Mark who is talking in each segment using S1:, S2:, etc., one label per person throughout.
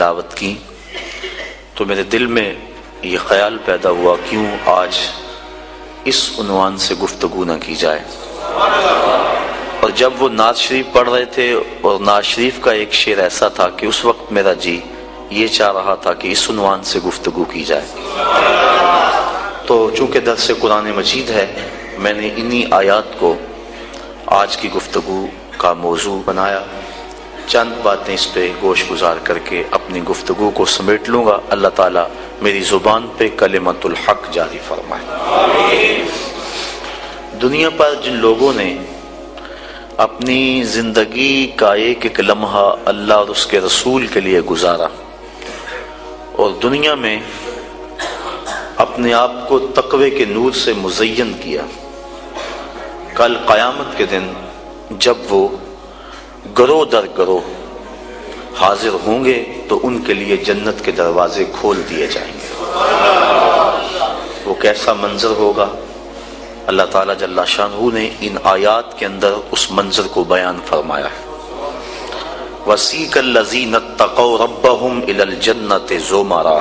S1: دعوت کی تو میرے دل میں یہ خیال پیدا ہوا کیوں آج اس عنوان سے گفتگو نہ کی جائے۔ اور جب وہ نعت شریف پڑھ رہے تھے اور نعت شریف کا ایک شعر ایسا تھا کہ اس وقت میرا جی یہ چاہ رہا تھا کہ اس عنوان سے گفتگو کی جائے، تو چونکہ درس قرآن مجید ہے میں نے انہی آیات کو آج کی گفتگو کا موضوع بنایا۔ چند باتیں اس پہ گوش گزار کر کے اپنی گفتگو کو سمیٹ لوں گا۔ اللہ تعالیٰ میری زبان پہ کلمت الحق جاری فرمائے۔ دنیا پر جن لوگوں نے اپنی زندگی کا ایک ایک لمحہ اللہ اور اس کے رسول کے لیے گزارا اور دنیا میں اپنے آپ کو تقوی کے نور سے مزین کیا، کل قیامت کے دن جب وہ گروہ در گروہ حاضر ہوں گے تو ان کے لیے جنت کے دروازے کھول دیے جائیں گے۔ وہ کیسا منظر ہوگا، اللہ تعالیٰ جل شانہ نے ان آیات کے اندر اس منظر کو بیان فرمایا ہے۔ وَسِيقَ الَّذِينَ اتَّقَوْا رَبَّهُمْ إِلَى الْجَنَّةِ زُمَرًا،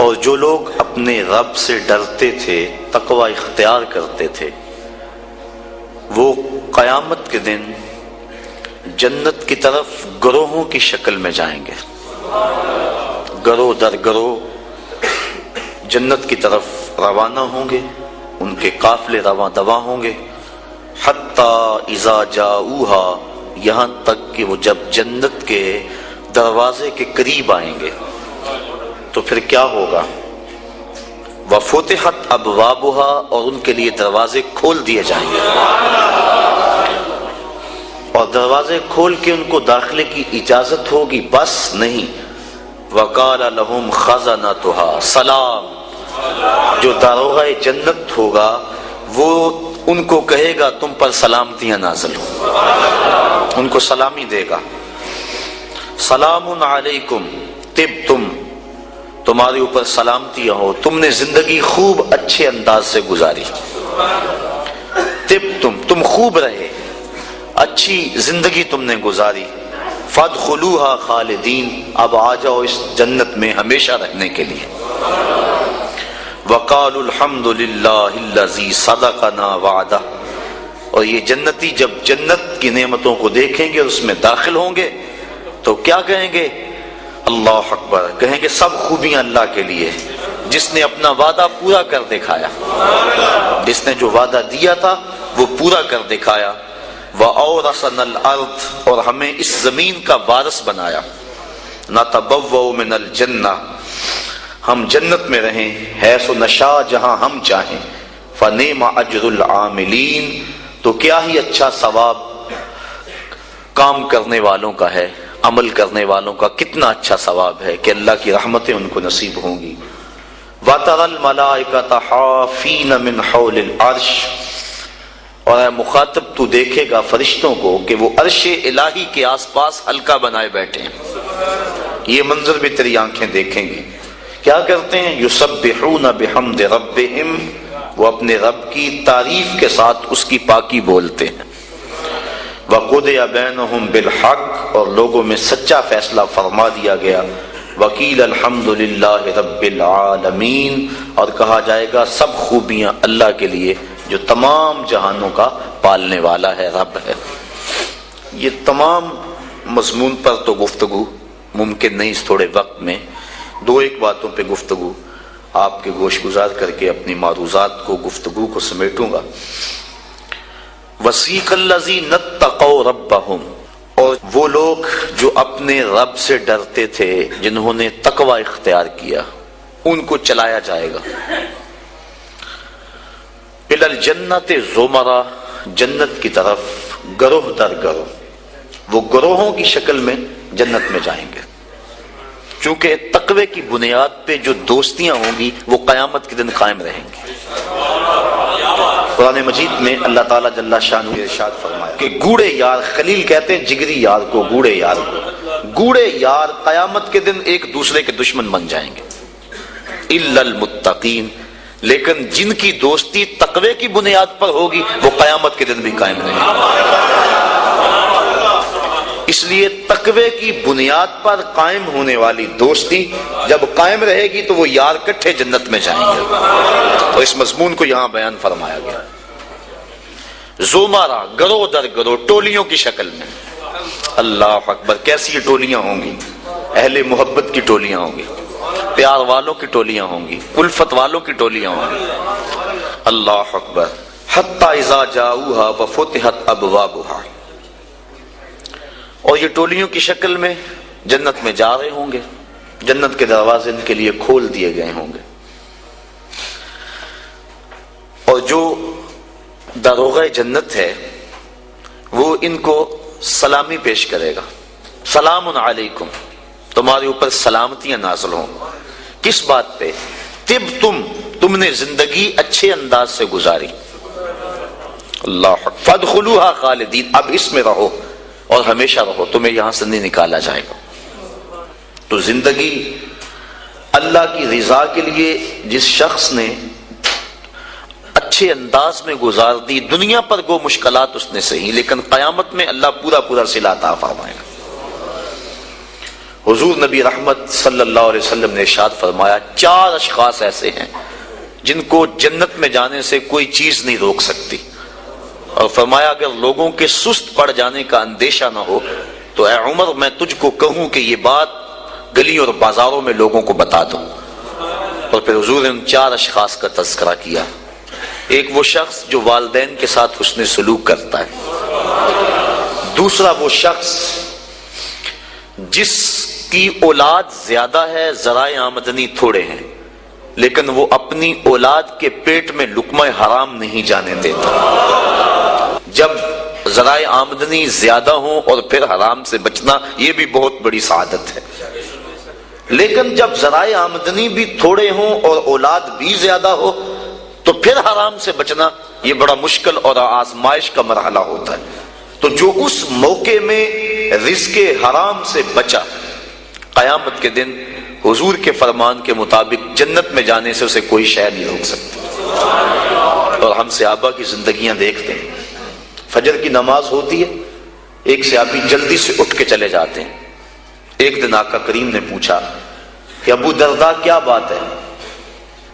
S1: اور جو لوگ اپنے رب سے ڈرتے تھے، تقوی اختیار کرتے تھے، وہ قیامت کے دن جنت کی طرف گروہوں کی شکل میں جائیں گے، گروہ در گروہ جنت کی طرف روانہ ہوں گے، ان کے قافلے رواں دواں ہوں گے، حتی اذا جاؤہا، یہاں تک کہ وہ جب جنت کے دروازے کے قریب آئیں گے تو پھر کیا ہوگا؟ وَفُتِحَتْ أَبْوَابُهَا، اور ان کے لیے دروازے کھول دیے جائیں گے، اور دروازے کھول کے ان کو داخلے کی اجازت ہوگی، بس نہیں، وَقَالَ لَهُمْ خَزَنَتُهَا سلام، جو داروغہ جنت ہوگا وہ ان کو کہے گا تم پر سلامتیاں نازل ہوں، ان کو سلامی دے گا، سلام علیکم طبتم، تمہارے اوپر سلامتیاں ہو، تم نے زندگی خوب اچھے انداز سے گزاری، طبتم، تم خوب رہے، اچھی زندگی تم نے گزاری، فادخلوها خالدین، اب آ جاؤ اس جنت میں ہمیشہ رہنے کے لیے، وقالوا الحمد للہ الذی صدقنا وعدہ، اور یہ جنتی جب جنت کی نعمتوں کو دیکھیں گے اور اس میں داخل ہوں گے تو کیا کہیں گے؟ اللہ اکبر، کہیں گے سب خوبیاں اللہ کے لیے جس نے اپنا وعدہ پورا کر دکھایا، جس نے جو وعدہ دیا تھا وہ پورا کر دکھایا، وَأَوْرَثَنَا الْأَرْضَ، اور ہمیں اس زمین کا وارث بنایا، نَتَبَوَّأُ مِنَ الْجَنَّةِ، ہم جنت میں رہیں، حیث نشاء، جہاں ہم چاہیں، فَنِعْمَ أَجْرُ الْعَامِلِينَ، تو کیا ہی اچھا ثواب کام کرنے والوں کا ہے، عمل کرنے والوں کا کتنا اچھا ثواب ہے کہ اللہ کی رحمتیں ان کو نصیب ہوں گی۔ وَتَرَى الْمَلَائِكَةَ حَافِينَ مِنْ حَوْلِ الْعَرْشِ، اور اے مخاطب تو دیکھے گا فرشتوں کو کہ وہ عرش الہی کے آس پاس حلقہ بنائے بیٹھے ہیں، یہ منظر بھی تیری آنکھیں دیکھیں گی، کیا کرتے ہیں؟ یسبحون بحمد ربہم، وہ اپنے رب کی تعریف کے ساتھ اس کی پاکی بولتے ہیں، وقضی بینہم بالحق، اور لوگوں میں سچا فیصلہ فرما دیا گیا، وقیل الحمد للہ رب العالمین، اور کہا جائے گا سب خوبیاں اللہ کے لیے جو تمام جہانوں کا پالنے والا ہے، رب ہے۔ یہ تمام مضمون پر تو گفتگو ممکن نہیں اس تھوڑے وقت میں، دو ایک باتوں پہ گفتگو آپ کے گوش گزار کر کے اپنی معروضات کو، گفتگو کو سمیٹوں گا۔ وَسِيقَ الَّذِينَ اتَّقَوْا رَبَّهُمْ، اور وہ لوگ جو اپنے رب سے ڈرتے تھے، جنہوں نے تقوی اختیار کیا، ان کو چلایا جائے گا، إِلَى الْجَنَّةِ زُمَرًا، جنت کی طرف گروہ در گروہ، وہ گروہوں کی شکل میں جنت میں جائیں گے، چونکہ تقوی کی بنیاد پہ جو دوستیاں ہوں گی وہ قیامت کے دن قائم رہیں گی۔ قرآن مجید میں اللہ تعالیٰ جل شانہ نے ارشاد فرمایا کہ گوڑے یار، خلیل کہتے ہیں جگری یار کو، گوڑے یار کو، گوڑے یار قیامت کے دن ایک دوسرے کے دشمن بن جائیں گے، الا المتقین، لیکن جن کی دوستی تقوی کی بنیاد پر ہوگی وہ قیامت کے دن بھی قائم رہیں گے۔ اس لیے تقوی کی بنیاد پر قائم ہونے والی دوستی جب قائم رہے گی تو وہ یار کٹھے جنت میں جائیں گے. اور اس مضمون کو یہاں بیان فرمایا گیا. زومارہ گروہ در گروہ ٹولیوں کی شکل میں. اللہ اکبر، کیسی یہ ٹولیاں ہوں گی؟ اہل محبت کی ٹولیاں ہوں گی، پیار والوں کی ٹولیاں ہوں گی، الفت والوں کی ٹولیاں ہوں گی. اللہ اکبر. حتی اذا جاؤہا وفتحت ابوابہا. اور یہ ٹولیوں کی شکل میں جنت میں جا رہے ہوں گے، جنت کے دروازے ان کے لیے کھول دیے گئے ہوں گے. اور جو داروغہ جنت ہے وہ ان کو سلامی پیش کرے گا. سلام علیکم، تمہارے اوپر سلامتیاں نازل ہوں. کس بات پہ؟ تم نے زندگی اچھے انداز سے گزاری. اللہ فادخلوها خالدین، اب اس میں رہو اور ہمیشہ رہو، تمہیں یہاں سے نہیں نکالا جائے گا. تو زندگی اللہ کی رضا کے لیے جس شخص نے اچھے انداز میں گزار دی، دنیا پر گو مشکلات اس نے سہی، لیکن قیامت میں اللہ پورا پورا صلہ عطا فرمائے گا. حضور نبی رحمت صلی اللہ علیہ وسلم نے ارشاد فرمایا 4 اشخاص ایسے ہیں جن کو جنت میں جانے سے کوئی چیز نہیں روک سکتی. اور فرمایا اگر لوگوں کے سست پڑ جانے کا اندیشہ نہ ہو تو اے عمر میں تجھ کو کہوں کہ یہ بات گلیوں اور بازاروں میں لوگوں کو بتا دوں. اور پھر حضور نے ان 4 اشخاص کا تذکرہ کیا. ایک وہ شخص جو والدین کے ساتھ حسن سلوک کرتا ہے. دوسرا وہ شخص جس کی اولاد زیادہ ہے، ذرائع آمدنی تھوڑے ہیں، لیکن وہ اپنی اولاد کے پیٹ میں لقمہ حرام نہیں جانے دیتا. جب ذرائع آمدنی زیادہ ہوں اور پھر حرام سے بچنا، یہ بھی بہت بڑی سعادت ہے. لیکن جب ذرائع آمدنی بھی تھوڑے ہوں اور اولاد بھی زیادہ ہو تو پھر حرام سے بچنا یہ بڑا مشکل اور آزمائش کا مرحلہ ہوتا ہے. تو جو اس موقع میں رزق حرام سے بچا، قیامت کے دن حضور کے فرمان کے مطابق جنت میں جانے سے اسے کوئی شے نہیں روک سکتی. اور ہم صحابہ کی زندگیاں دیکھتے ہیں، فجر کی نماز ہوتی ہے، ایک صحابی جلدی سے اٹھ کے چلے جاتے ہیں. ایک دن آقا کریم نے پوچھا کہ ابو درداء کیا بات ہے؟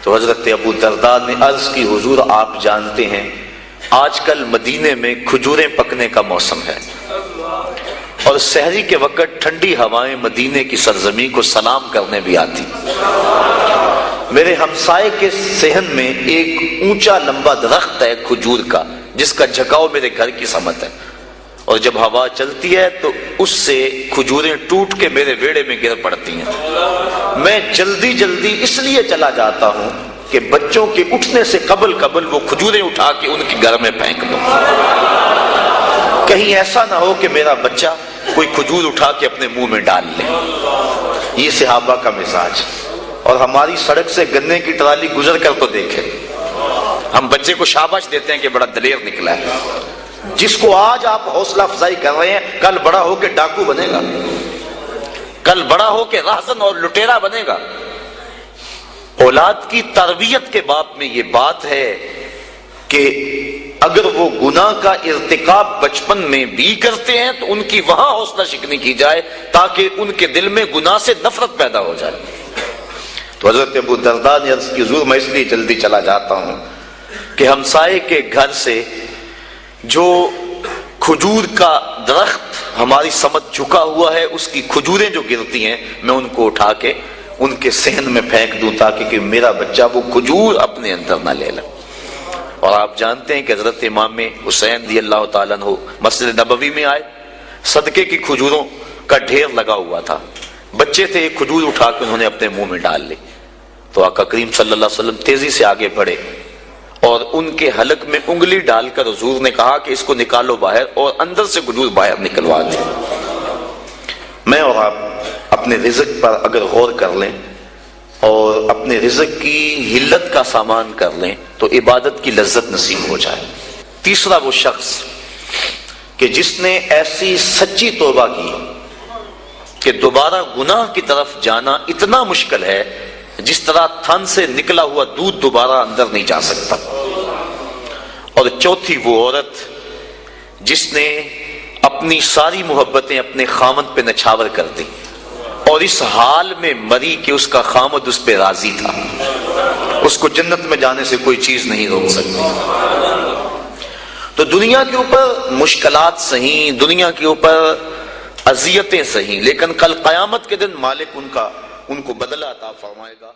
S1: تو حضرت ابو درداء نے عرض کی حضور آپ جانتے ہیں آج کل مدینے میں کھجوریں پکنے کا موسم ہے اور سحری کے وقت ٹھنڈی ہوائیں مدینے کی سرزمین کو سلام کرنے بھی آتی. میرے ہمسائے کے صحن میں ایک اونچا لمبا درخت ہے کھجور کا جس کا جھکاؤ میرے گھر کی سمت ہے، اور جب ہوا چلتی ہے تو اس سے کھجوریں ٹوٹ کے میرے ویڑے میں گر پڑتی ہیں. میں جلدی جلدی اس لیے چلا جاتا ہوں کہ بچوں کے اٹھنے سے قبل وہ کھجوریں اٹھا کے ان کے گھر میں پھینک دوں، کہیں ایسا نہ ہو کہ میرا بچہ کوئی کھجور اٹھا کے اپنے منہ میں ڈال لے. یہ صحابہ کا مزاج. اور ہماری سڑک سے گنے کی ٹرالی گزر کر تو دیکھیں، ہم بچے کو شاباش دیتے ہیں کہ بڑا دلیر نکلا ہے. جس کو آج آپ حوصلہ افزائی کر رہے ہیں کل بڑا ہو کے ڈاکو بنے گا، کل بڑا ہو کے راہزن اور لٹیرا بنے گا. اولاد کی تربیت کے باب میں یہ بات ہے کہ اگر وہ گناہ کا ارتکاب بچپن میں بھی کرتے ہیں تو ان کی وہاں حوصلہ شکنی کی جائے تاکہ ان کے دل میں گناہ سے نفرت پیدا ہو جائے. تو حضرت ابو درداء نے عرض کی حضور میں اس لیے جلدی چلا جاتا ہوں کہ ہمسائے کے گھر سے جو کھجور کا درخت ہماری سمت جھکا ہوا ہے اس کی کھجوریں جو گرتی ہیں میں ان کو اٹھا کے ان کے صحن میں پھینک دوں تاکہ کہ میرا بچہ وہ کھجور اپنے اندر نہ لے لے. اور آپ جانتے ہیں کہ حضرت امام حسین رضی اللہ تعالیٰ عنہ مسجد نبوی میں آئے، صدقے کی کھجوروں کا ڈھیر لگا ہوا تھا، بچے تھے، ایک کھجور اٹھا کے انہوں نے اپنے منہ میں ڈال لی. تو آقا کریم صلی اللہ علیہ وسلم تیزی سے آگے بڑھے اور ان کے حلق میں انگلی ڈال کر حضور نے کہا کہ اس کو نکالو باہر، اور اندر سے کھجور باہر نکلوا دی. میں اور آپ اپنے رزق پر اگر غور کر لیں اور اپنے رزق کی حلت کا سامان کر لیں تو عبادت کی لذت نصیب ہو جائے. تیسرا وہ شخص کہ جس نے ایسی سچی توبہ کی کہ دوبارہ گناہ کی طرف جانا اتنا مشکل ہے جس طرح تھن سے نکلا ہوا دودھ دوبارہ اندر نہیں جا سکتا. اور چوتھی وہ عورت جس نے اپنی ساری محبتیں اپنے خامد پہ نچھاور کر دی اور اس حال میں مری کہ اس کا خامد اس پہ راضی تھا، اس کو جنت میں جانے سے کوئی چیز نہیں روک سکتی۔ تو دنیا کے اوپر مشکلات سہیں، دنیا کے اوپر اذیتیں سہیں، لیکن کل قیامت کے دن مالک ان کو بدلہ عطا فرمائے گا۔